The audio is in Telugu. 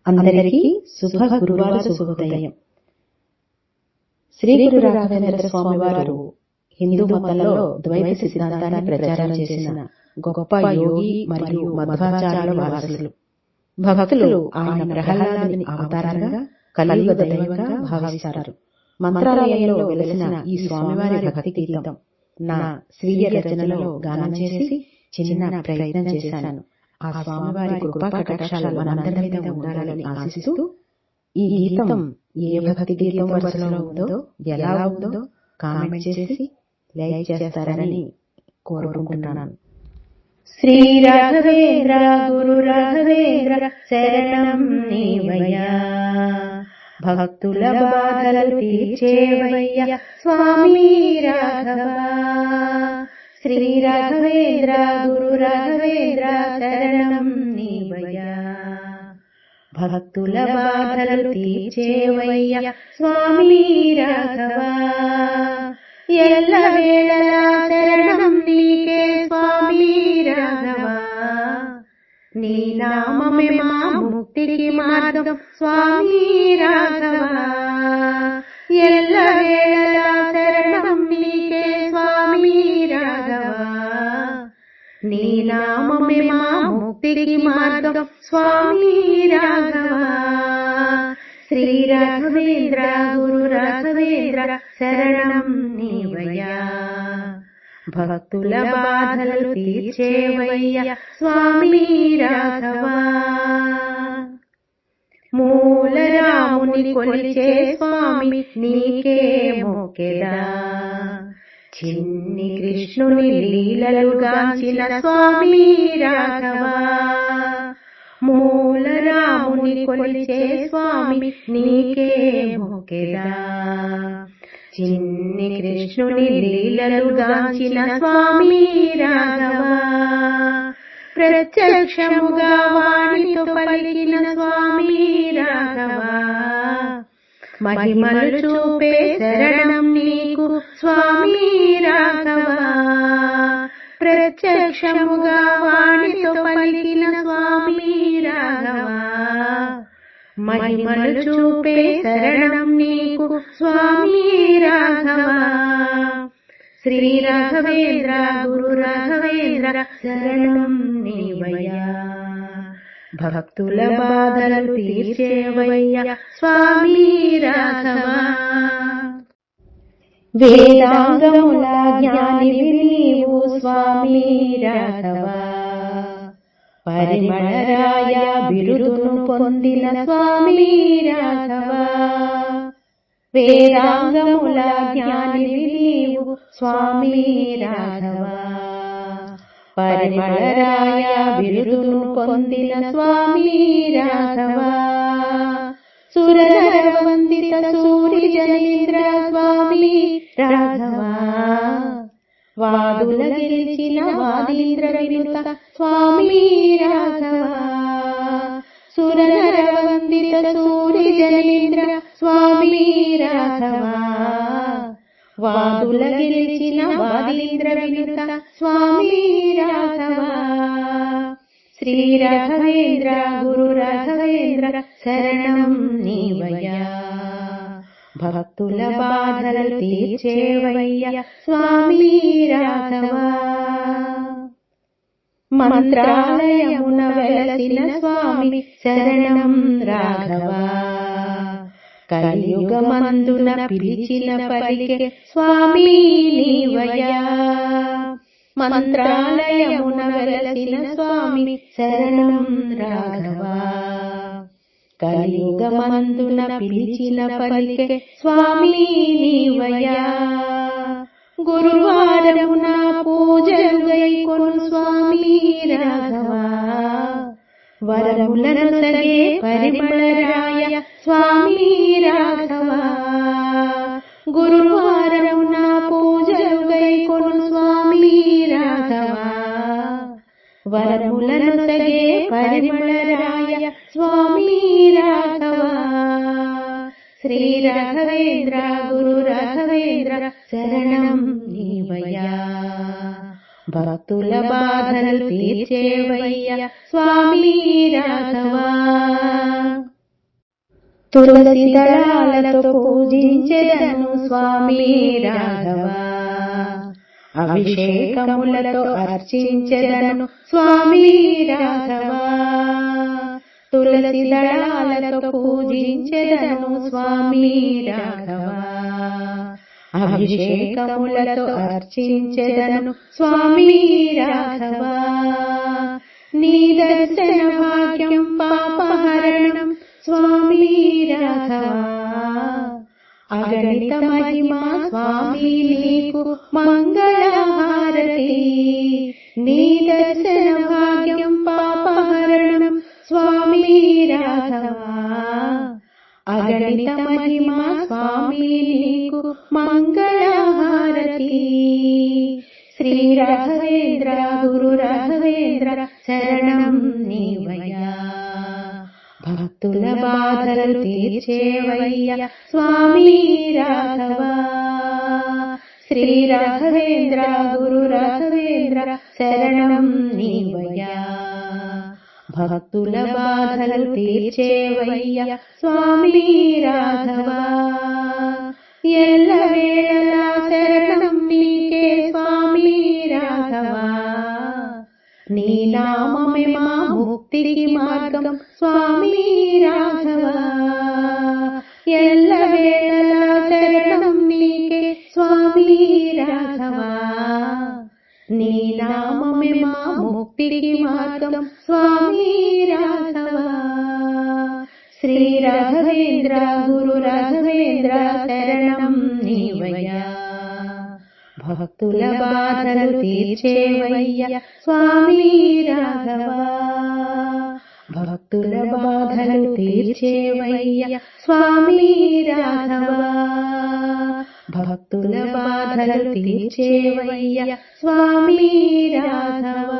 అందరికీ శుభ గురువార శుభోదయం. శ్రీ గురు రాఘవేంద్ర స్వామి వారు హిందూ మతంలో ద్వైత సిద్ధాంతాన్ని ప్రచారం చేసిన గొప్ప యోగి మరియు మధ్వాచార్యుల వారసులు. భక్తులు ఆయన ప్రహ్లాదుని అవతారంగా, కలియుగ దైవంగా భావిస్తారు. మంత్రాలయంలో వెలసిన ఈ స్వామివారి భక్తి గీతం నా స్వీయ రచనలో గానం చేసి చిన్న ప్రయత్నం చేశాను. ఆ స్వామివారి కృపా కటాక్షాలు మనందరి మీద ఉండాలని ఆశిస్తూ ఈ గీతం ఏ భక్తి గీతం వరుసలో ఉందో, ఎలా ఉందో కామెంట్ చేసి లైక్ చేస్తారని కోరుకుంటున్నాను. శ్రీ రాఘవేంద్ర గురు రాఘవేంద్ర శరణం నీవయ్యా, భక్తుల బాధలు తీర్చేవయ్యా స్వామి రాఘవ. శ్రీ రాఘవేంద్ర గురు రాఘవేంద్ర శరణం నీవయ్యా, భక్తుల బాధలు తీర్చేవయ్యా స్వామి రాఘవ. ఎల్ల వేళలా శరణం నీకే స్వామి రాఘవ, నీ నామమే మా ముక్తికి మార్గం స్వామి రాఘవ. ఎల్ల వేళలా శరణం నీకే స్వామి రాఘవ, నీ నామమే మా ముక్తికి మార్గం స్వామి రాఘవ. శ్రీ రాఘవేంద్ర గురు రాఘవేంద్ర శరణం నీవయ్యా, భక్తుల బాధలు తీర్చేవయ్యా స్వామి రాఘవ. మూల రాముని కొలిచే స్వామి నీకే మొక్కెదా, చిన్ని కృష్ణుని లీలలుగాంచిన స్వామి రాఘవ. మూల రాముని కొలిచే స్వామి నీకే మొక్కెదా, చిన్ని కృష్ణుని లీలలుగాంచిన స్వామి రాఘవ. ప్రత్యక్షముగా వాణితో పలికిన స్వామి రాఘవ, మహిమలు చూపే శరణం నీకు స్వామి రాఘవ. ప్రత్యక్షముగా వాణితో పలికిన స్వామి రాఘవ, మహిమలు చూపే శరణం నీకు స్వామి రాఘవ. శ్రీ రాఘవేంద్ర గురు రాఘవేంద్ర శరణం నీవయ్యా, భక్తుల బాధలు తీర్చేవయ్యా స్వామి రాఘవ. వేదాంగముల జ్ఞానివి నీవు స్వామి రాఘవ, పరిమళరాయ బిరుదును పొందిన స్వామి రాఘవ. వేదాంగముల జ్ఞానివి నీవు స్వామి రాఘవ, పరిమళరాయ బిరుదును పొందిన స్వామి రాఘవ. సురనర వందిత సూరి జనేంద్ర స్వామి రాఘవ, వాదుల గెలిచిన వాదీంద్ర వినుత స్వామి రాఘవ. సురనర వందిత సూరి జనేంద్ర స్వామి రాఘవ, వాదుల గెలిచిన వాదీంద్ర వినుత స్వామి రాఘవ. శ్రీ రాఘవేంద్ర గురు రాఘవేంద్ర శరణం నీవయ్యా, భక్తుల బాధలు తీర్చేవయ్యా స్వామి రాఘవ. మంత్రాలయమున వెలసిన స్వామి శరణం రాఘవ, కలియుగమందున పిలిచిన పలికే స్వామి నీవయ్యా. మంత్రాలయమున వెలసిన స్వామి శరణం రాఘవ, కలియుగమందున పిలిచిన పలికే స్వామి నీవయ్యా. గురువారమున పూజలు గైకొను స్వామి రాఘవ, వరములను సగే పరిమళరాయ స్వామి రాఘవ. గురువారమున పూజలు గైకొను స్వామి రాఘవ, వరములను సగే పరిమళరాయ స్వామి రాఘవ. శ్రీ రాఘవేంద్ర గురు రాఘవేంద్ర శరణం నీవయ్యా, భక్తుల బాధలు తీర్చేవయ్యా స్వామి రాఘవ. తులసి దళాలతో పూజించెదను స్వామి రాఘవ, అభిషేకములతో అర్చించెదను స్వామి రాఘవ, తులసి దళాలతో పూజించెదను స్వామి రాఘవ, అభిషేకములతో అర్చించెదను స్వామి రాఘవ. నీ దర్శన భాగ్యం పాపహరణం స్వామి రాఘవ, అగణిత మహిమా స్వామి నీకు మంగళహారతి. నీ దర్శన భాగ్యం పాపహరణం స్వామి రాఘవ, అగణిత మహిమా స్వామి నీకు మంగళహారతి. శ్రీ రాఘవేంద్ర గురు రాఘవేంద్ర శరణం నీవయ్యా, భక్తుల బాధలు తీర్చేవయ్యా స్వామి రాఘవ. శ్రీ రాఘవేంద్ర గురు రాఘవేంద్ర శరణం నీవయ్యా, భక్తుల బాధలు తీర్చేవయ్యా స్వామి రాఘవ. ఎల్లవేళలా శరణం నీకే స్వామి రాఘవ, నీ నామమే మా ముక్తికి మార్గం స్వామి రాఘవ. ఎల్లవేళలా శరణం నీకే స్వామి రాఘవ, నీ నామమే మా ముక్తికి మార్గం స్వామి రాఘవ. శ్రీ రాఘవేంద్ర గురు రాఘవేంద్ర శరణం నీవయ్యా, భక్తుల బాధలు తీర్చేవయ్యా స్వామి రాఘవ, భక్తుల బాధలు తీర్చేవయ్యా స్వామి రాఘవ, భక్తుల బాధలు తీర్చేవయ్యా స్వామి రాఘవ.